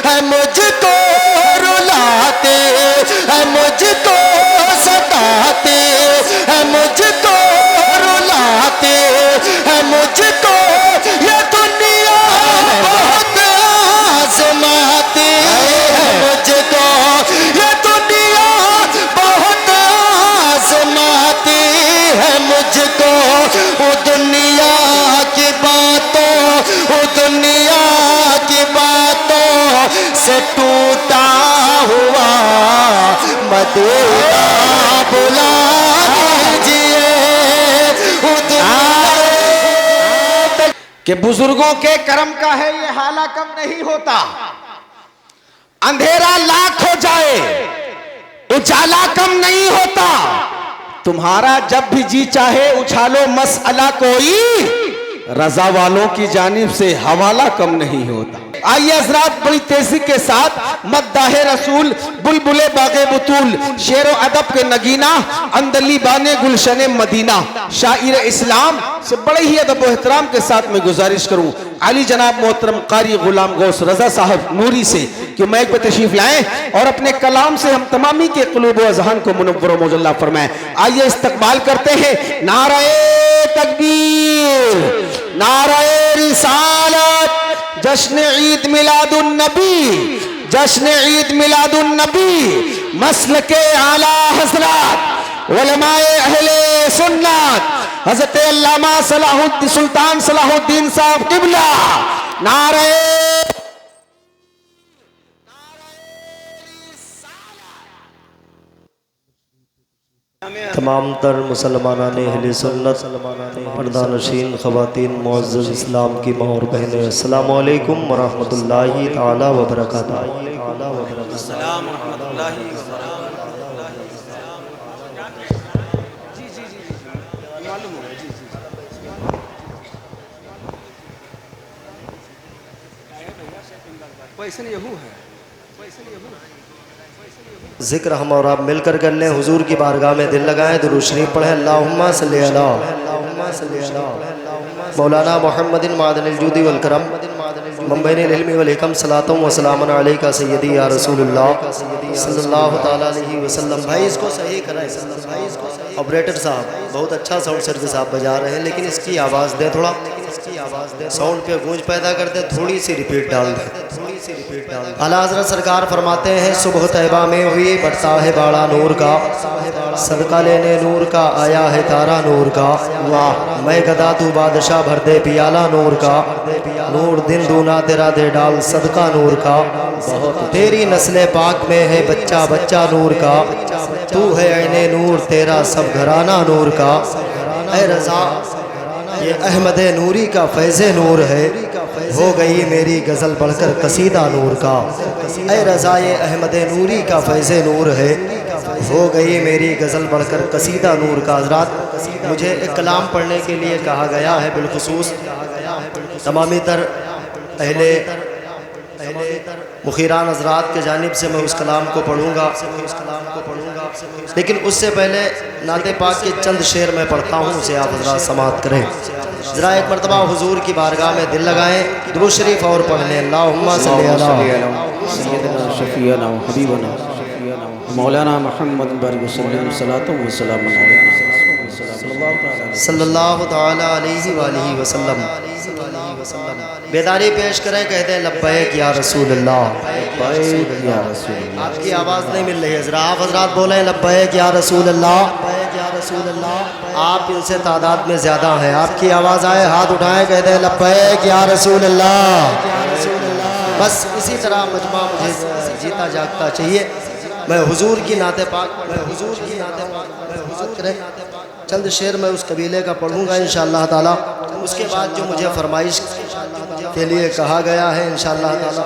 ہے مجھ کو رلاتے ہے مجھ کو ستاتے ہے مجھ کو رلاتے ہے مجھ کو یہ دنیا بہت آزماتی ہے مجھ کو یہ دنیا بہت آزماتی ہے مجھ کو وہ دنیا کی باتوں وہ دنیا کی باتوں سے ٹوٹا ہوا مدینہ بلا دیجئے کہ بزرگوں کے کرم کا ہے یہ حالہ کم نہیں ہوتا. اندھیرا لاکھ ہو جائے اجالا کم نہیں ہوتا. تمہارا جب بھی جی چاہے اچھالو مسئلہ کوئی رضا والوں کی جانب سے حوالہ کم نہیں ہوتا. آئیے حضرات بڑی تیزی کے ساتھ مداح رسول بلبل باغ بطول شعر و ادب کے نگینہ اندلی بانے گلشن مدینہ شاعر اسلام سے بڑے ہی ادب و احترام کے ساتھ میں گزارش کروں علی جناب محترم قاری غلام غوث رضا صاحب نوری سے کہ میک پہ تشریف لائیں اور اپنے کلام سے ہم تمامی کے قلوب و اذہان کو منور و مجلہ فرمائیں. آئیے استقبال کرتے ہیں نعرہ تکبیر نعرہ رسالت جشن عید میلاد النبی جشن عید میلاد النبی مسلک اعلی حضرات علماء اہل سنت حضرت علامہ سلطان صلاح الدین صاحب قبلہ نعرہ تمام تر مسلمانان اہل سنت پردہ نشین خواتین معزز اسلام کی ماں اور بہنیں السلام علیکم ورحمۃ اللہ تعالی وبرکاتہ. السلام ورحمۃ اللہ وبرکاتہ. ذکر ہم اور آپ مل کر لیں حضور کی بارگاہ میں دل لگائیں درود شریف پڑھیں اللہم صلی علی مولانا محمد معدن الجود والکرم منبعین العلم والحکم صلاۃ و سلام علیکہ سیدی یا رسول اللہ صلی اللہ تعالیٰ علیہ وسلم. بھائی اس کو صحیح کرائیں. آپریٹر صاحب بہت اچھا ساؤنڈ سروس آپ بجا رہے ہیں لیکن اس کی آواز دیں تھوڑا ساؤنڈ پہ گونج پیدا کر دیں تھوڑی سی ریپیٹ ڈال دیں. اعلیٰ حضرت سرکار فرماتے ہیں صبح طیبہ میں ہوئی بڑھتا ہے باڑا نور کا صدقہ لینے نور کا آیا ہے تارا نور کا واہ میں گدا تو بادشاہ بھر دے پیالہ نور کا نور دن دونا تیرا دے ڈال صدقہ نور کا تیری نسل پاک میں ہے بچہ بچہ نور کا تو ہے عین نور تیرا سب گھرانہ نور کا. اے رضا یہ احمد نوری کا فیض نور ہے ہو گئی میری غزل بڑھ کر قصیدہ نور کا. اے رضا یہ احمد نوری کا فیض نور ہے ہو گئی میری غزل بڑھ کر قصیدہ نور کا. حضرات مجھے ایک کلام پڑھنے کے لیے کہا گیا ہے بالخصوص تمامی تر اہل مخیران حضرات کے جانب سے میں اس کلام کو پڑھوں گا لیکن اس سے پہلے نعت پاک کے چند شعر میں پڑھتا ہوں اسے آپ حضرات سماعت کریں. ذرا ایک مرتبہ حضور کی بارگاہ میں دل لگائیں درود شریف اور پڑھ لیں اللہم صلی علی سیدنا شفیعنا و حبیبنا مولانا محمد بارک وسلم صلاۃ و سلام صلی اللہ تعالی علیہ وآلہ وسلم. بیداری پیش کریں کہتے ہیں لبیک یا رسول اللہ. آپ کی آواز نہیں مل رہی ہے ذرا آپ حضرات بولیں لبیک یا رسول اللہ. آپ ان سے تعداد میں زیادہ ہیں آپ کی آواز آئے ہاتھ اٹھائیں کہتے ہیں لبیک یا رسول اللہ. بس اسی طرح مجمع مجھے جیتا جاگتا چاہیے. میں حضور کی نعت پاک کریں چند شعر میں اس قبیلے کا پڑھوں گا انشاءاللہ تعالی. اس کے بعد جو مجھے فرمائش کے لیے کہا گیا ہے انشاءاللہ تعالی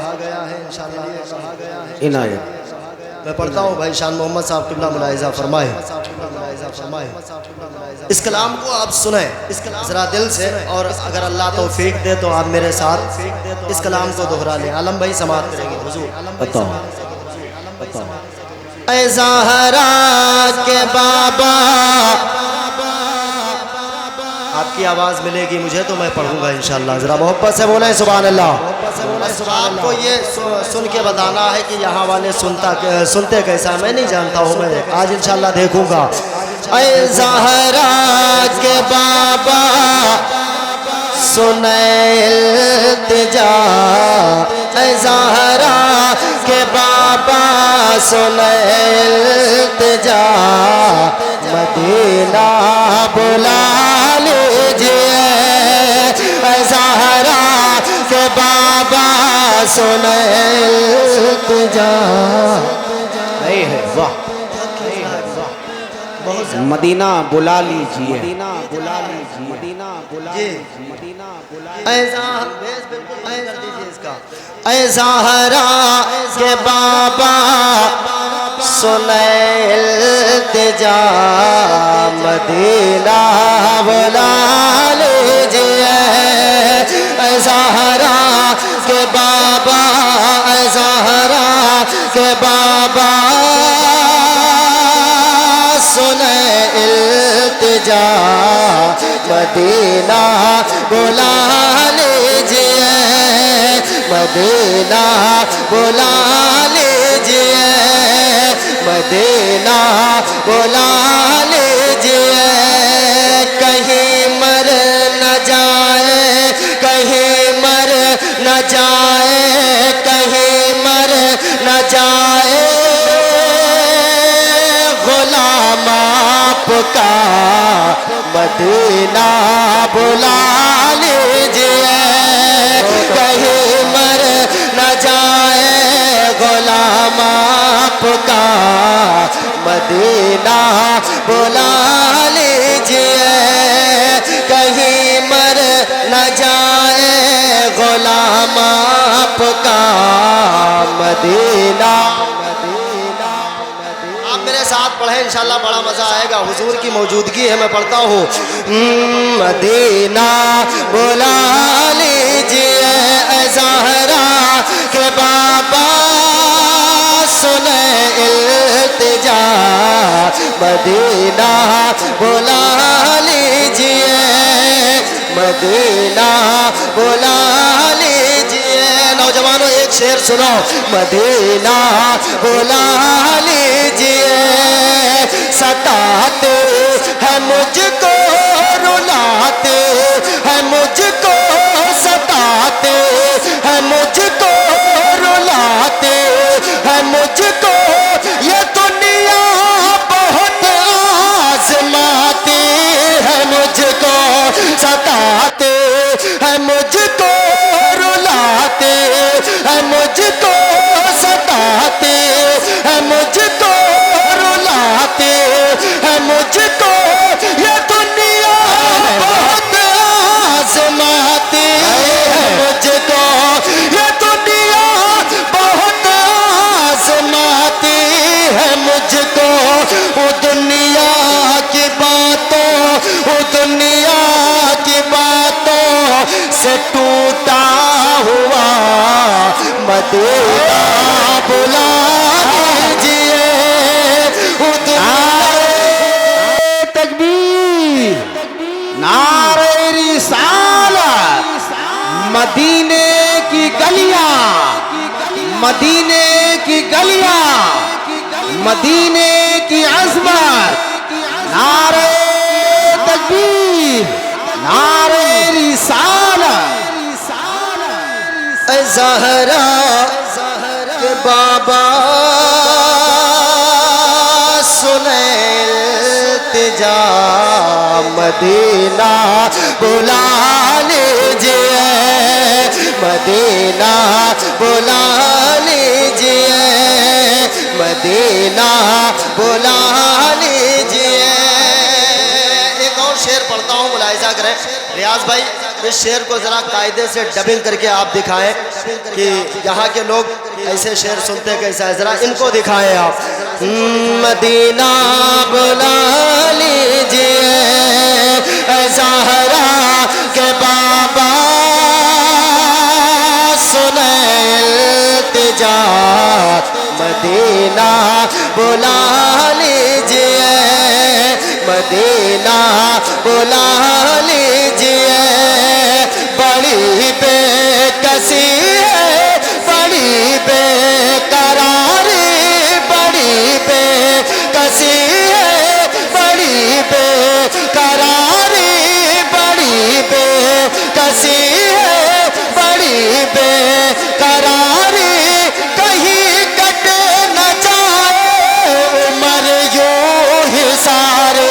عنایت میں پڑھتا ہوں. بھائی شان محمد صاحب قبلہ ملاحظہ فرمائے. اس کلام کو آپ سنیں ذرا دل سے اور اگر اللہ توفیق دے تو آپ میرے ساتھ اس کلام کو دہرا لیں. عالم بھائی سماعت کریں گے حضور. اے زہرا کے بابا آپ کی آواز ملے گی مجھے تو میں پڑھوں گا انشاءاللہ. ذرا محبت سے بولیں سبحان اللہ. آپ کو یہ سن کے بتانا ہے کہ یہاں والے سنتے کیسا میں نہیں جانتا ہوں. میں آج انشاءاللہ دیکھوں گا. اے زہرا کے بابا سنے التجا, اے زہرا کے بابا سنے التجا, مدینہ بلا لیجئے. اے زہرا کے بابا سنے التجا. نہیں ہے واہ, مدینہ بلا لیجئے, مدینہ بلا لیجئے, مدینہ بلا لیجئے, مدینہ بلا لیجئے. اے زہرا کے بابا سنے التجا, مدینہ بلا لیجئے. اے زہرا کے بابا, اے زہرا کے بابا سنے التجا, مدینہ بلا لیجئے, مدینہ بلا لیجئے, مدینہ بلا لیجئے. کہیں مر نہ جائے, کہیں مر نہ جائے, کہیں مر نہ جائے غلام آپ کا, مدینہ بلا لیجئے. کہیں مر نہ جائے غلام آپ کا, مدینہ بلا لیجئے. کہیں مر نہ جائے غلام آپ کا, مدینہ. آپ میرے ساتھ پڑھیں انشاءاللہ بڑا مزہ آئے گا. حضور کی موجودگی ہے, میں پڑھتا ہوں. مدینہ بلا لیجئے, اے زہرا کے بابا سنے التجا, مدینہ بلا لیجئے, مدینہ بلا لیجئے. نوجوانوں ایک شعر سنو. مدینہ بلا لیجئے, ستاتے ہیں مجھ کو, رلاتے ہیں مجھ کو, ستاتے ہیں مجھ کو, رلاتے ہیں مجھ کو. یہ دنیا بہت آزماتی ہے مجھ کو, ستاتے ہیں مجھ کو, رلاتے ہیں مجھ کو, ستاتے ہیں مجھ کو, رلاتے ہیں مجھ کو. یہ دنیا بہت آزماتی ہے مجھ کو, یہ دنیا بہت آزماتی ہے مجھ کو. وہ دنیا کی باتوں, وہ دنیا کی باتوں سے ٹوٹا ہوا, مدینہ بلا لیجئے. تکبیر, نعرہ رسالت. مدینے کی گلیاں, مدینے کی گلیاں, مدینے کی عظمت. نعرہ تکبیر, نعرہ رسالت. اے زہرا کے بابا سنے التجا, مدینہ بلا لیجئے, مدینہ بلا لیجئے, مدینہ بلا لیجئے. ایک اور شعر پڑھتا ہوں, ملاحظہ کریں. ریاض بھائی اس شعر کو ذرا قاعدے سے ڈبنگ کر کے آپ دکھائیں کہ یہاں کے لوگ ایسے شعر سنتے کیسا ہے, ذرا ان کو دکھائیں آپ. مدینہ بلا لیجئے, اے زہرا کے بابا سنے التجا, مدینہ بلا لیجئے, مدینہ بلا لیجئے بڑی بے کسی ہے بڑی بے قراری بڑی بے کسی ہے بڑی بے قراری بڑی بے کسی ہے بڑی بے قراری کہیں کٹ نہ جائے عمر یوں ہی سارے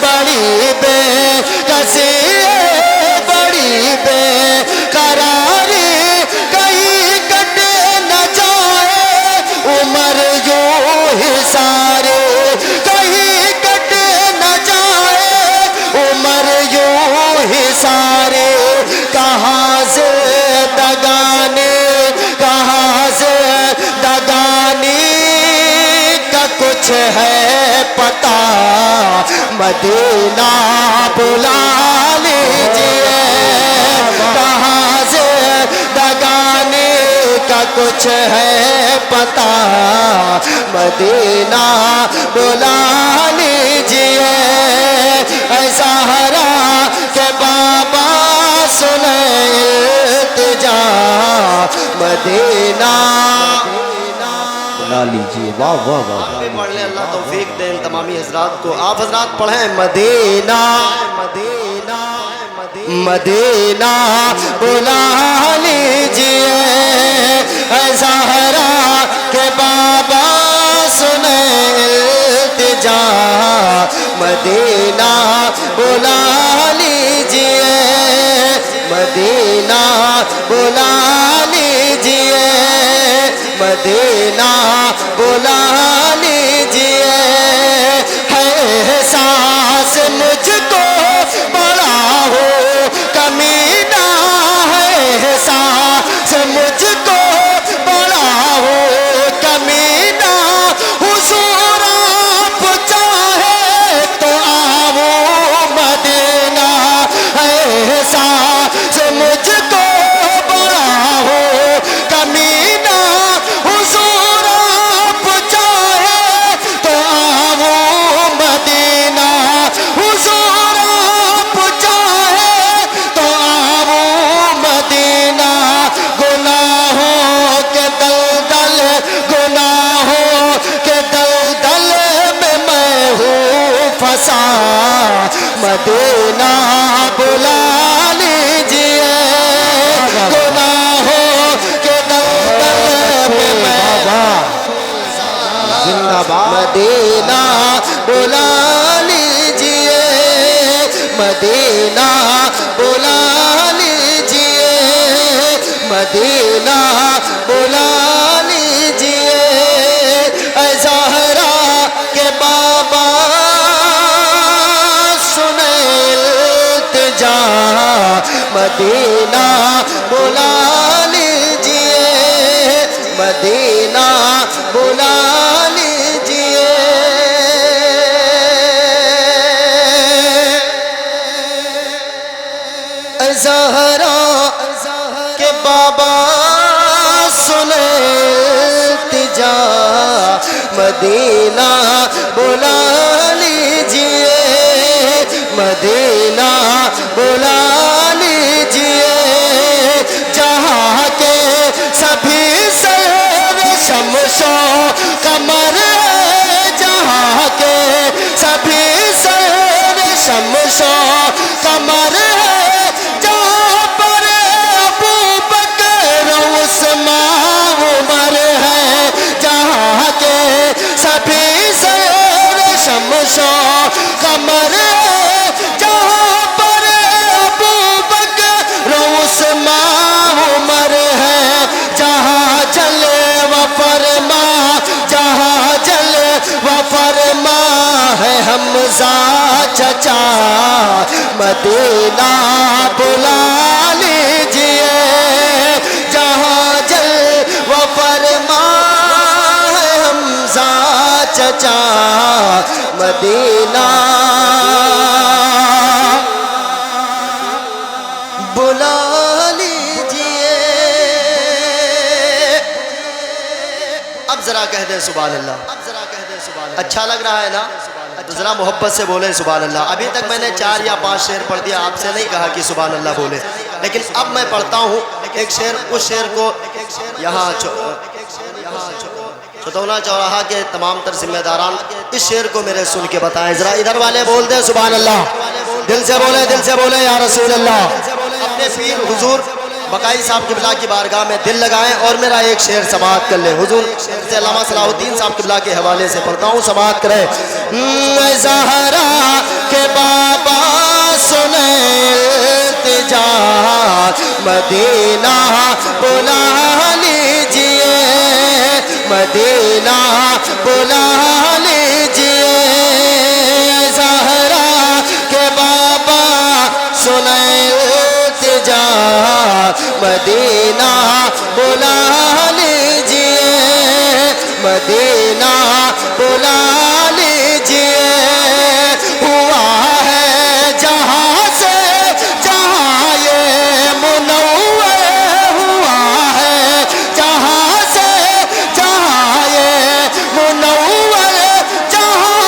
بڑی بے کسی ہے بڑی بے قراری کہیں کٹ نہ جائے عمر یوں ہی سارے کہیں کٹ نہ جائے عمر یوں ہی سارے کہاں سے دگانے کہاں سے دگانی کا کچھ ہے پتا مدینہ بلا لیجئے کہاں سے دگانے کا کچھ ہے پتا مدینہ بلا لیجئے اے زہرا کہ بابا سنے التجا مدینہ بلا لیجیے واہ واہ واہ پڑھ لیں اللہ توفیق دیں تمامی حضرات کو آپ حضرات پڑھیں مدینہ مدینہ مدینہ بلا لیجئے اے زہرا کہ بابا سنے التجا مدینہ بلا لیجئے مدینہ بلا لیجئے مدینہ بلا لیجئے ہے احساس مجھ کو بڑا ہو کمینہ ہے احساس مجھ کو بڑا ہو کمینہ حضور آپ چاہے تو آؤ مدینہ ہے احساس مجھ کو بڑا ہو کمینہ حضور آپ چاہے تو آؤ مدینہ حضور آپ چاہے تو آؤ مدینہ گناہوں کے دلدل گناہوں کے دلدل میں ہوں پھنسا مدینہ بلا لیجئے گناہوں کے دلدل میں زندہ باد مدینہ بلا لیجئے مدینہ بلا لیجئے مدینہ بلا لیجئے اے زہرا کہ بابا سنے التجا مدینہ بلا لیجئے مدینہ بلا لیجئے اے زہرا کہ بابا سنے التجا مدینہ بلا لیجئے مدینہ بلا لیجئے جہاں کے سبھی سیر شمشو قمر جہاں کے سبھی سیر شمشو قمر جہاں پر ابو بکر عثمان عمر ہے جہاں کے سبھی سیر شمشو قمر جہاں پر ابو بکر عثمان عمر ہے جہاں جلے و فرما جہاں جلے و فرما ہے حمزہ چچا مدینہ بلا لیجئے جہاں جل و فرما ہے حمزہ چچا مدینہ بلا لیجئے اب ذرا کہہ دیں سبحان اللہ اچھا لگ رہا ہے نا تو ذرا محبت سے بولیں سبحان اللہ. ابھی تک میں نے 4 یا 5 شعر پڑھ دیا, آپ سے نہیں کہا کہ سبحان اللہ بولے, لیکن اب میں پڑھتا ہوں ایک شعر. اس شعر کو یہاں چتونا چوراہا کے تمام تر ذمہ داران اس شعر کو میرے سن کے بتائیں. ذرا ادھر والے بول دیں سبحان اللہ, دل سے بولیں, دل سے بولیں یا رسول اللہ. اپنے پیر حضور بقائی صاحب قبلہ کی بارگاہ میں دل لگائیں اور میرا ایک شعر سماعت کر لیں. حضور سے علامہ صلاح الدین صاحب قبلہ کے حوالے سے پڑھتا ہوں, سماعت کریں. زہرا کے بابا سنیں التجا, مدینہ بلا لیجئے, مدینہ بلا لیجئے. زہرا کے بابا سنیں التجا, مدینہ بلا لیجئے, مدینہ بلا لیجئے. ہوا ہے جہاں سے جہاں یہ منور, ہوا ہے جہاں سے جہاں یہ منور, جہاں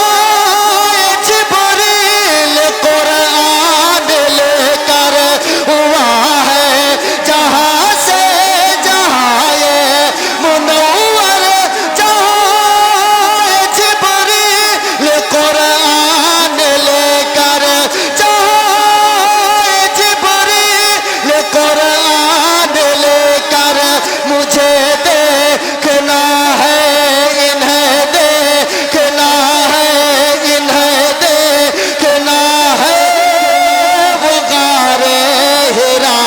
جبریل قرآن لے کر, ہوا ہے جہاں سے جہاں یہ منور, جہاں جبریل قرآن لے کر, جہاں جبریل قرآن لے کر. مجھے دیکھنا ہے انہیں دیکھنا ہے, انہیں دیکھنا ہے. وہ غار ہرا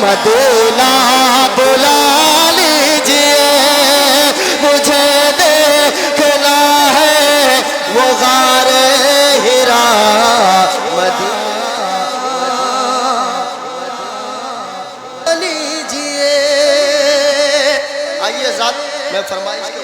مدینہ بلا لیجئے, مجھے دیکھنا ہے وہ غار ہرا مدینہ لیجئے. آئیے ذات میں فرمائش کے